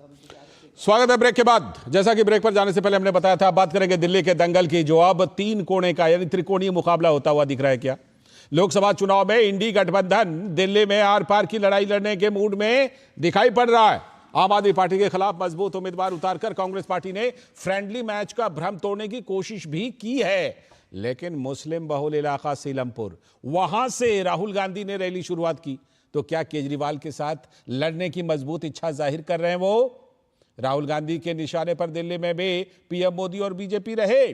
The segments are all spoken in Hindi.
स्वागत है ब्रेक के बाद। जैसा कि ब्रेक पर जाने से पहले हमने बताया था, बात करेंगे दिल्ली के दंगल की, जो अब 3 कोने का यानी त्रिकोणीय मुकाबला होता हुआ दिख रहा है। क्या लोकसभा चुनाव में इंडी गठबंधन दिल्ली में आर पार की लड़ाई लड़ने के मूड में दिखाई पड़ रहा है। आम आदमी पार्टी के खिलाफ मजबूत उम्मीदवार उतारकर कांग्रेस पार्टी ने फ्रेंडली मैच का भ्रम तोड़ने की कोशिश भी की है, लेकिन मुस्लिम बहुल इलाका सीलमपुर, वहां से राहुल गांधी ने रैली शुरुआत की। तो क्या केजरीवाल के साथ लड़ने की मजबूत इच्छा जाहिर कर रहे हैं वो? राहुल गांधी के निशाने पर दिल्ली में भी पीएम मोदी और बीजेपी रहे,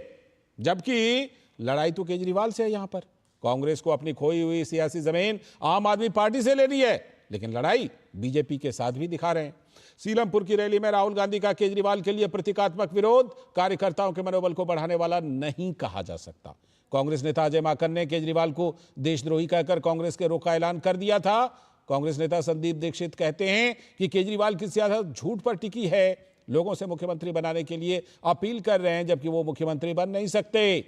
जबकि लड़ाई तो केजरीवाल से है। यहां पर कांग्रेस को अपनी खोई हुई सियासी जमीन आम आदमी पार्टी से लेनी है, लेकिन लड़ाई बीजेपी के साथ भी दिखा रहे हैं। सीलमपुर की रैली में राहुल गांधी का केजरीवाल के लिए प्रतीकात्मक विरोध कार्यकर्ताओं के मनोबल को बढ़ाने वाला नहीं कहा जा सकता। कांग्रेस नेता अजय माकन ने केजरीवाल को देशद्रोही कहकर कांग्रेस के रुख का ऐलान कर दिया था। कांग्रेस नेता संदीप दीक्षित कहते हैं कि केजरीवाल की सियासत झूठ पर टिकी है, लोगों से मुख्यमंत्री बनाने के लिए अपील कर रहे हैं, जबकि वो मुख्यमंत्री बन नहीं सकते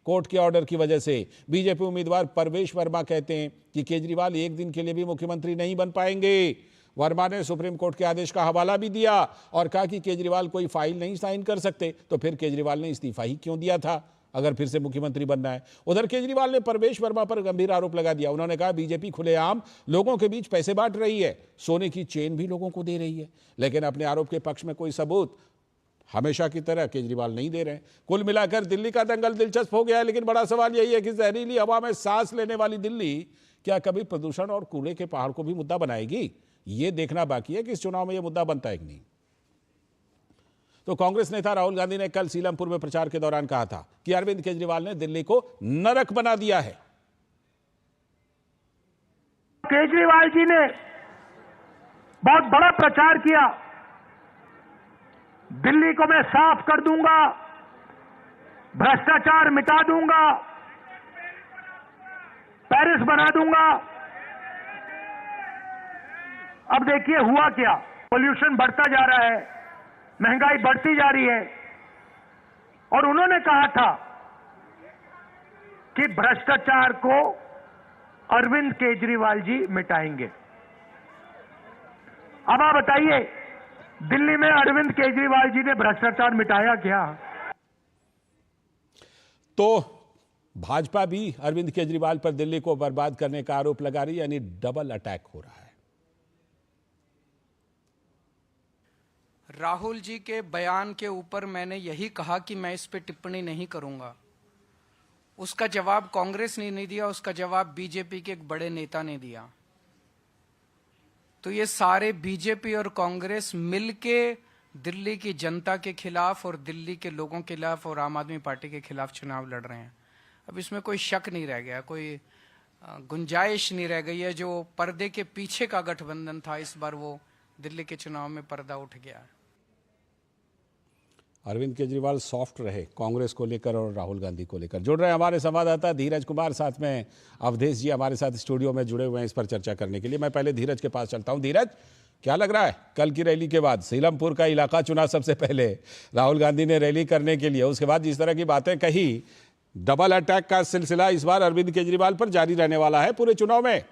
कोर्ट के ऑर्डर की वजह से। बीजेपी उम्मीदवार परवेश वर्मा कहते हैं कि केजरीवाल एक दिन के लिए भी मुख्यमंत्री नहीं बन पाएंगे। वर्मा ने सुप्रीम कोर्ट के आदेश का हवाला भी दिया और कहा कि केजरीवाल कोई फाइल नहीं साइन कर सकते, तो फिर केजरीवाल ने इस्तीफा ही क्यों दिया था अगर फिर से मुख्यमंत्री बनना है। उधर केजरीवाल ने परवेश वर्मा पर गंभीर आरोप लगा दिया। उन्होंने कहा बीजेपी खुलेआम लोगों के बीच पैसे बांट रही है, सोने की चेन भी लोगों को दे रही है, लेकिन अपने आरोप के पक्ष में कोई सबूत हमेशा की तरह केजरीवाल नहीं दे रहे। कुल मिलाकर दिल्ली का दंगल दिलचस्प हो गया है, लेकिन बड़ा सवाल यही है कि जहरीली हवा में सांस लेने वाली दिल्ली क्या कभी प्रदूषण और कूड़े के पहाड़ को भी मुद्दा बनाएगी? ये देखना बाकी है कि इस चुनाव में यह मुद्दा बनता है कि नहीं। तो कांग्रेस नेता राहुल गांधी ने कल सीलमपुर में प्रचार के दौरान कहा था कि अरविंद केजरीवाल ने दिल्ली को नरक बना दिया है। केजरीवाल जी ने बहुत बड़ा प्रचार किया, दिल्ली को मैं साफ कर दूंगा, भ्रष्टाचार मिटा दूंगा, पेरिस बना दूंगा। अब देखिए हुआ क्या, पोल्यूशन बढ़ता जा रहा है, महंगाई बढ़ती जा रही है, और उन्होंने कहा था कि भ्रष्टाचार को अरविंद केजरीवाल जी मिटाएंगे। अब आप बताइए, दिल्ली में अरविंद केजरीवाल जी ने भ्रष्टाचार मिटाया क्या? तो भाजपा भी अरविंद केजरीवाल पर दिल्ली को बर्बाद करने का आरोप लगा रही है, यानी डबल अटैक हो रहा है। राहुल जी के बयान के ऊपर मैंने यही कहा कि मैं इस पे टिप्पणी नहीं करूंगा। उसका जवाब कांग्रेस ने नहीं दिया, उसका जवाब बीजेपी के एक बड़े नेता ने दिया। तो ये सारे बीजेपी और कांग्रेस मिलके दिल्ली की जनता के खिलाफ और दिल्ली के लोगों के खिलाफ और आम आदमी पार्टी के खिलाफ चुनाव लड़ रहे हैं। अब इसमें कोई शक नहीं रह गया, कोई गुंजाइश नहीं रह गई है। जो पर्दे के पीछे का गठबंधन था, इस बार वो दिल्ली के चुनाव में पर्दा उठ गया है। अरविंद केजरीवाल सॉफ्ट रहे कांग्रेस को लेकर और राहुल गांधी को लेकर। जुड़ रहे हैं हमारे संवाददाता धीरज कुमार, साथ में अवधेश जी हमारे साथ स्टूडियो में जुड़े हुए हैं इस पर चर्चा करने के लिए। मैं पहले धीरज के पास चलता हूं। धीरज, क्या लग रहा है कल की रैली के बाद? सीलमपुर का इलाका चुना सबसे पहले, राहुल गांधी ने रैली करने के लिए, उसके बाद जिस तरह की बातें कही, डबल अटैक का सिलसिला इस बार अरविंद केजरीवाल पर जारी रहने वाला है पूरे चुनाव में।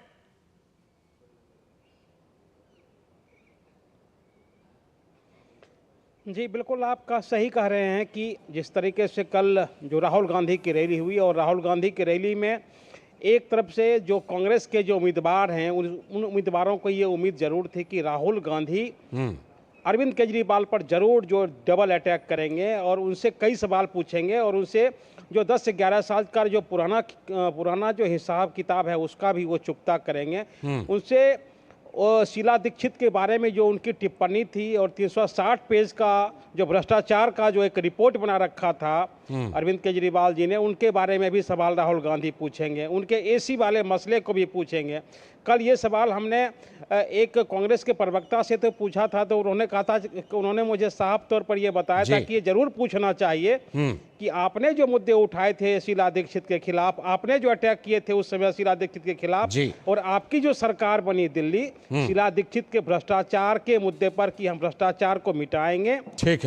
जी बिल्कुल, आप सही कह रहे हैं कि जिस तरीके से कल जो राहुल गांधी की रैली हुई, और राहुल गांधी की रैली में एक तरफ से जो कांग्रेस के जो उम्मीदवार हैं, उन उम्मीदवारों को ये उम्मीद जरूर थी कि राहुल गांधी अरविंद केजरीवाल पर जरूर जो डबल अटैक करेंगे और उनसे कई सवाल पूछेंगे, और उनसे जो 10 से 11 साल का जो पुराना जो हिसाब किताब है उसका भी वो चुकता करेंगे। उनसे और शीला दीक्षित के बारे में जो उनकी टिप्पणी थी, और 360 पेज का जो भ्रष्टाचार का जो एक रिपोर्ट बना रखा था अरविंद केजरीवाल जी ने, उनके बारे में भी सवाल राहुल गांधी पूछेंगे। उनके एसी वाले मसले को भी पूछेंगे। कल ये सवाल हमने एक कांग्रेस के प्रवक्ता से तो पूछा था, तो उन्होंने कहा था, उन्होंने मुझे साफ तौर पर यह बताया था कि ये जरूर पूछना चाहिए कि आपने जो मुद्दे उठाए थे शीला दीक्षित के खिलाफ, आपने जो अटैक किए थे उस समय शीला दीक्षित के खिलाफ, और आपकी जो सरकार बनी दिल्ली शीला दीक्षित के भ्रष्टाचार के मुद्दे पर कि हम भ्रष्टाचार को मिटाएंगे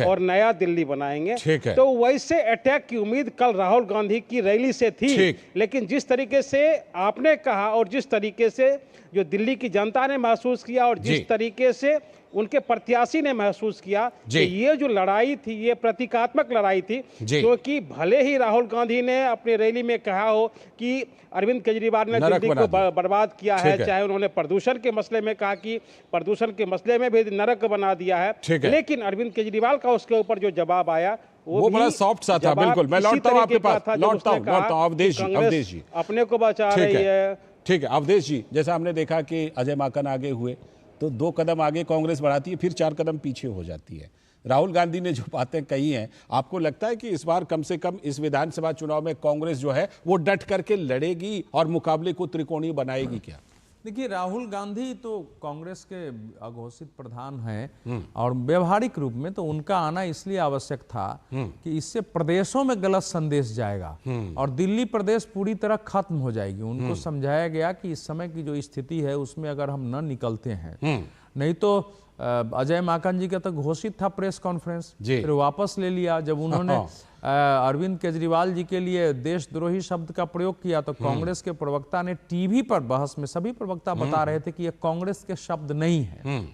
और नया दिल्ली बनाएंगे, तो वैसे अटैक अटैक की उम्मीद कल राहुल गांधी की रैली से थी, ठीक। लेकिन जिस तरीके से आपने कहा और जिस तरीके से जो दिल्ली की जनता ने महसूस किया और जी। जिस तरीके से उनके प्रत्याशी ने महसूस किया जी। कि ये जो लड़ाई थी ये प्रतीकात्मक लड़ाई थी, जी। क्योंकि भले ही राहुल गांधी ने अपनी रैली में कहा हो कि अरविंद केजरीवाल ने नरक दिल्ली बना को दिया। बर्बाद किया ठीक है, है। चाहे उन्होंने प्रदूषण के मसले में कहा कि प्रदूषण के मसले में भी नरक बना दिया है, ठीक है। लेकिन अरविंद केजरीवाल का उसके ऊपर जो जवाब आया वो भी बड़ा सॉफ्ट सा था। जवाब बिल्कुल, मैं इसी लौटता हूं आपके तरीके का पास, था जब लौटता उसने हूं, कहा लौटता हूं। अवधेश जी, कि कांग्रेस अवधेश जी। अपने को बचा ठीक रही है, है। ठीक है अवधेश जी, जैसा हमने देखा कि अजय माकन आगे हुए तो 2 कदम आगे कांग्रेस बढ़ाती है, फिर 4 कदम पीछे हो जाती है। राहुल गांधी ने जो बातें कही हैं, आपको लगता है कि इस बार कम से कम इस विधानसभा चुनाव में कांग्रेस जो है वो डट करके लड़ेगी और मुकाबले को त्रिकोणीय बनाएगी क्या? देखिए, राहुल गांधी तो कांग्रेस के अघोषित प्रधान हैं और व्यवहारिक रूप में तो उनका आना इसलिए आवश्यक था कि इससे प्रदेशों में गलत संदेश जाएगा और दिल्ली प्रदेश पूरी तरह खत्म हो जाएगी। उनको समझाया गया कि इस समय की जो स्थिति है उसमें अगर हम न निकलते हैं, नहीं तो अजय माकन जी का तो घोषित था प्रेस कॉन्फ्रेंस, फिर वापस ले लिया। जब उन्होंने अरविंद केजरीवाल जी के लिए देशद्रोही शब्द का प्रयोग किया तो कांग्रेस के प्रवक्ता ने टीवी पर बहस में सभी प्रवक्ता बता रहे थे कि ये कांग्रेस के शब्द नहीं है।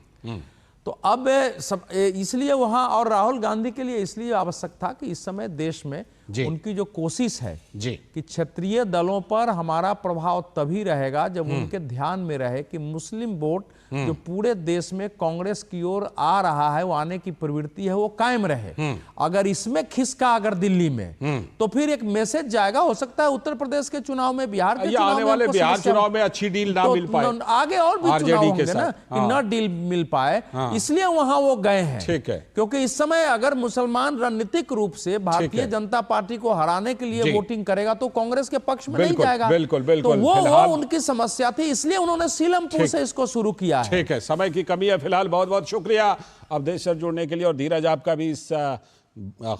तो अब सब इसलिए वहां और राहुल गांधी के लिए इसलिए आवश्यक था कि इस समय देश में उनकी जो कोशिश है कि क्षेत्रीय दलों पर हमारा प्रभाव तभी रहेगा जब उनके ध्यान में रहे कि मुस्लिम वोट जो पूरे देश में कांग्रेस की ओर आ रहा है, वो आने की प्रवृत्ति है, वो कायम रहे। अगर इसमें खिसका अगर दिल्ली में तो फिर एक मैसेज जाएगा, हो सकता है उत्तर प्रदेश के चुनाव में, बिहार के चुनाव आने में वाले बिहार चुनाव में अच्छी डील ना मिल पाए, आगे और भी चुनाव होंगे ना कि न डील मिल पाए, इसलिए वहां वो गए हैं। ठीक है, क्योंकि इस समय अगर मुसलमान रणनीतिक रूप से भारतीय जनता पार्टी को हराने के लिए वोटिंग करेगा तो कांग्रेस के पक्ष में नहीं जाएगा। बिल्कुल बिल्कुल, तो वो उनकी समस्या थी, इसलिए उन्होंने सीलमपुर से इसको शुरू किया है। ठीक है, समय की कमी है फिलहाल। बहुत बहुत शुक्रिया अवधेश सर जुड़ने के लिए और धीरज आपका भी इस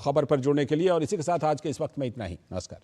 खबर पर जुड़ने के लिए। और इसी के साथ आज के इस वक्त में इतना ही। नमस्कार।